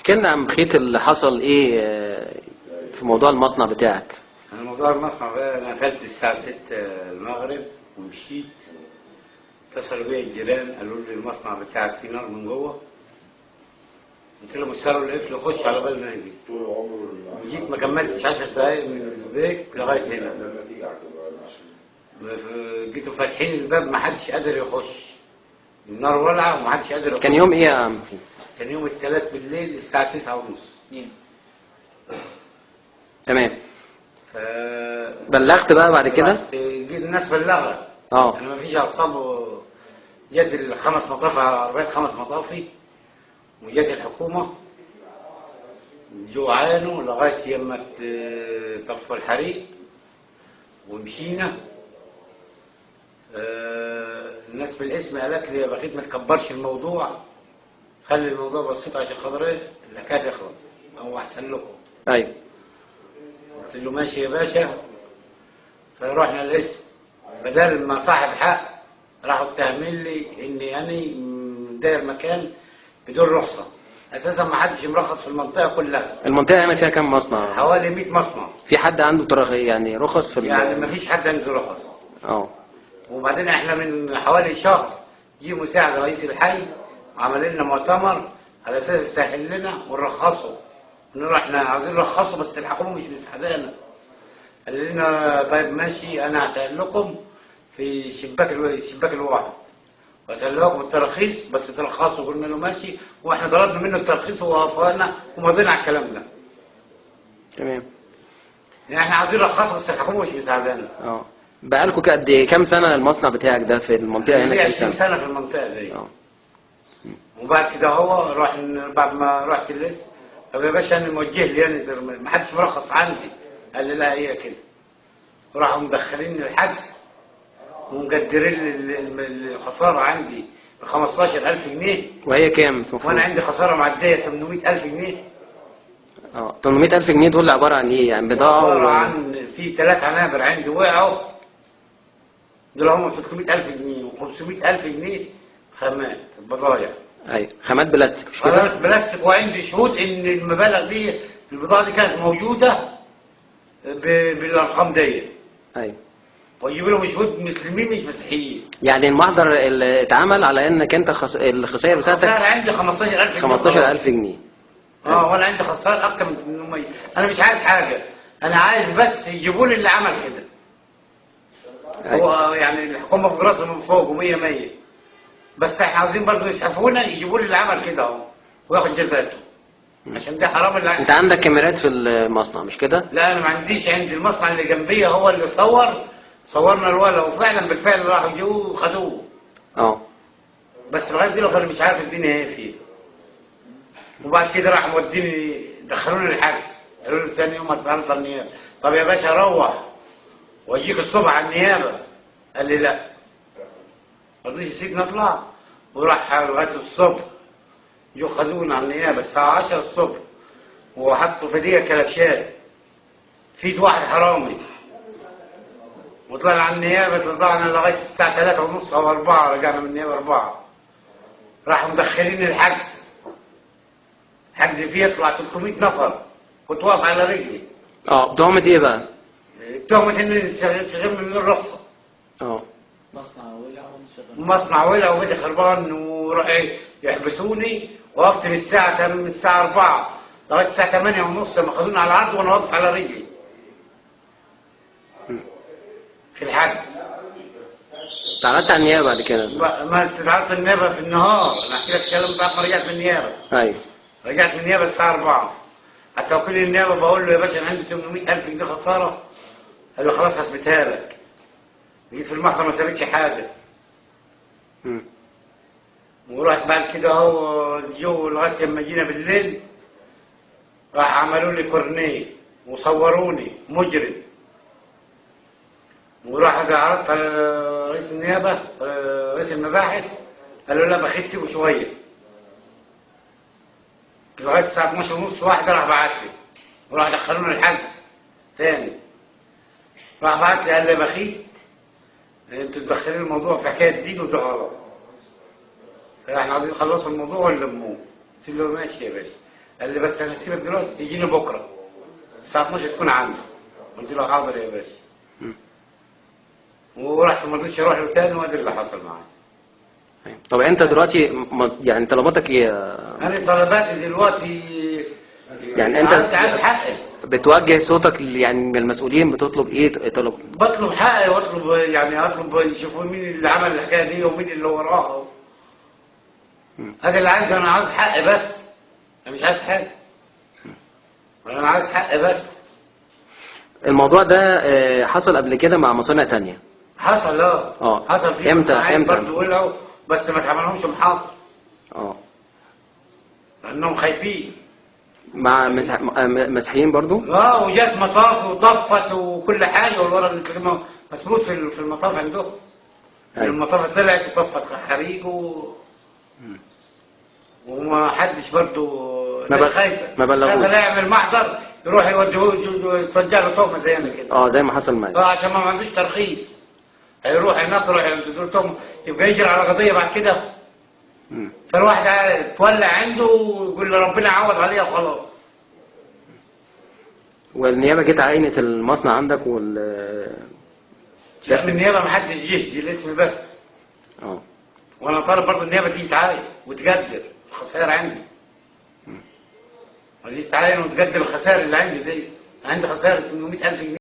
احكي لنا عن بخيت اللي حصل ايه في موضوع المصنع بتاعك. انا موضوع المصنع بقى، انا قفلت الساعه 6 المغرب ومشيت. اتصلوا بيا الجيران قالوا لي المصنع بتاعك فيه نار من جوه. قلت لهم اشتروا القفل خش على بال ما يجي. جيت ما كملتش 10 دقايق من البيت لغايه هنا. جيتوا فاتحين الباب ما حدش قادر يخش. النار ولعه وما حدش قادر يخش. كان يوم ايه يا عم؟ كان يوم الثلاث بالليل الساعه 9:30. تمام. ف بلغت بقى بعد كده؟ جيت الناس بلغت. انا ما فيش اعصاب. جت الخمس مطافي على عربيات 5 مطافي، وجت الحكومه جو عانوا لغايه يما طفوا الحريق ومشينا. الناس بالاسم قالت لي يا بخيت ما تكبرش الموضوع، خلي الموضوع بسيط عشان خاطر ايه الحكايه تخلص او احسن لكم. ايوه. قلت له ماشي يا باشا. فروحنا الاسم، بدل ما صاحب حق راحوا اتهمين لي اني انا داير مكان بدون رخصه. اساسا ما حدش مرخص في المنطقه كلها. المنطقه هنا فيها كام مصنع؟ حوالي 100 مصنع. في حد عنده يعني رخص في يعني ما فيش حد عنده رخص. وبعدين احنا من حوالي شهر جه مساعد رئيس الحي وعمل لنا مؤتمر على اساس يسهل لنا ونرخصه. احنا عاوزين نرخصه بس الحكومه مش مساعدانا. قال لنا طيب ماشي انا هسهل لكم في الشباك الواحد واسهل لكم التراخيص بس ترخصوا. قلنا له ماشي، واحنا طلبنا منه الترخيص ووافقنا ومضينا على الكلام ده. تمام. يعني احنا عاوزين نرخصه بس الحكومه مش مساعدانا. بقالكم قد ايه؟ كام سنه المصنع بتاعك ده في المنطقه هنا؟ 20 سنه في المنطقه دي. وبعد كده هو بعد ما رحت الاسم، طب يا باشا انا موجه لي انا ما حدش مرخص عندي. قال لي لا هي كده. وراحوا مدخلين الحجز ومقدرين الخساره عندي ب 15,000 جنيه. وهي كام؟ وانا عندي خساره معديه 800,000 جنيه. 800,000 جنيه دول عباره عن ايه؟ يعني بضاعه عباره عن في 3 عنابر عندي وقعوا، دول هم 300,000 جنيه و500,000 جنيه خامات بضايع. ايوه، خامات بلاستيك مش كده؟ خامات بلاستيك. وعندي شهود ان المبالغ دي البضاعه دي كانت موجوده بالارقام دي. ايوه. واجيب لهم شهود مسلمين مش مسيحيين. يعني المحضر اللي اتعمل على انك انت الخسائر بتاعتك الخسائر عندي 15,000 جنيه. 15,000 جنيه. وانا عندي خسائر اكتر من 800. انا مش عايز حاجه، انا عايز بس يجيبوا لي اللي عمل كده. هو يعني الحكومه في راسه من فوق و100 100، بس احنا عاوزين برضه يسعفونا يجيبوا لي اللي عمل كده اهو وياخد جزاته، عشان ده حرام. اللي انت عندك كاميرات في المصنع مش كده؟ لا انا ما عنديش. عندي المصنع اللي جنبيه هو اللي صورنا الولا، وفعلا بالفعل راحوا جوه وخدوه. بس لغايه دلوقتي انا مش عارف الدنيا ايه فيه. وبعد كده راح موديني دخلوني الحبس، قالوا لي ثاني يوم هتتعرض على النيابه. طب يا باشا روح واجيك الصبح على النيابه. قال لي لا، ما رضيش يسيبني اطلع. وراح لغايه الصبح جو خدوني على النيابه الساعه 10 الصبح، وحطوا في دي كلبشات في ايد واحد حرامي. وطلعنا على النيابه، طلعنا لغايه الساعه 3:30 او 4، رجعنا من النيابه 4. راحوا مدخلين الحجز. حجز فيه يطلع 300 نفر، كنت واقف على رجلي. بتهمة ايه بقى؟ تهمة اني شغال من الرخصة. مصنع ولع وبيتي خربان، وراح يحبسوني. وقفت من الساعة 4 لغاية الساعة 8:30 ما خدوني على العرض وانا واقف على رجلي في الحجز. تعرضت على النيابة بعد كده؟ ما تعرضت النيابة في النهار. انا احكي لك الكلام بعد ما رجعت من النيابة. ايوه. رجعت من النيابه الساعه 4. حتى وكيل النيابه بقول له يا باشا انا عندي 800,000 جنيه خساره. قال له خلاص هثبتها لك. جيت في المحكمه ما ثبتش حاجه. ورحت بعد كده اهو جو لغايه لما جينا بالليل، راح عملوا لي كورنيه وصوروني مجرم. وراح عرضت على رئيس النيابه رئيس المباحث، قال له لا بخيت سيبه شويه. لغايه الساعه 12:30 واحده راح بعت لي وراح دخلونا الحجز تاني. راح بعت لي قال لي بخيت انتوا تدخلين الموضوع في حكايه دين وده غلط، فاحنا عايزين نخلصوا الموضوع ونلموه. قلت له ماشي يا باشا. قال لي بس انا هسيبك دلوقتي تجيني بكره الساعه 12 تكون عندي. قلت له حاضر يا باشا. ورحت ما رضيتش اروح له تاني، وادي اللي حصل معايا. طب انت دلوقتي يعني طلباتك ايه؟ انا طلباتي دلوقتي يعني انت عايز حقي. بتوجه صوتك يعني من المسؤولين، بتطلب ايه؟ بطلب حقي، واطلب يعني اطلب يشوفوا مين اللي عمل الحكايه دي ومين اللي وراها. هذا اللي عايزه، انا عايز حقي بس، انا مش عايز حاجه، انا عايز حقي بس. الموضوع ده حصل قبل كده مع مصانع تانية؟ حصل حصل في امتى برضه ولعوا، بس ما اتعملهمش محاضر. لانهم خايفين. مع مسيحيين برضو؟ وجات مطاف وطفت وكل حاجه، والورق اللي مسبوط في المطاف عندهم. المطاف طلعت وطفت حريق وما حدش برضو خايفه. ما بلغوش. لا يعمل محضر يروح يوجهوه يتوجه له تهمه زينا كده. زي ما حصل معايا. عشان ما عندوش ترخيص. هيروح هناك يروح يدور تهمه، يبقى يجري على قضيه بعد كده. فالواحد تولع عنده ويقول ربنا يعوض عليها وخلاص. والنيابه جت عينت المصنع عندك لا، من النيابه ما حدش جه، دي الاسم بس. وانا طالب برضه النيابه تيجي تعاين وتقدر الخسائر عندي. تيجي تعاين وتقدر الخسائر اللي عندي دي. عندي خسائر 800,000 جنيه.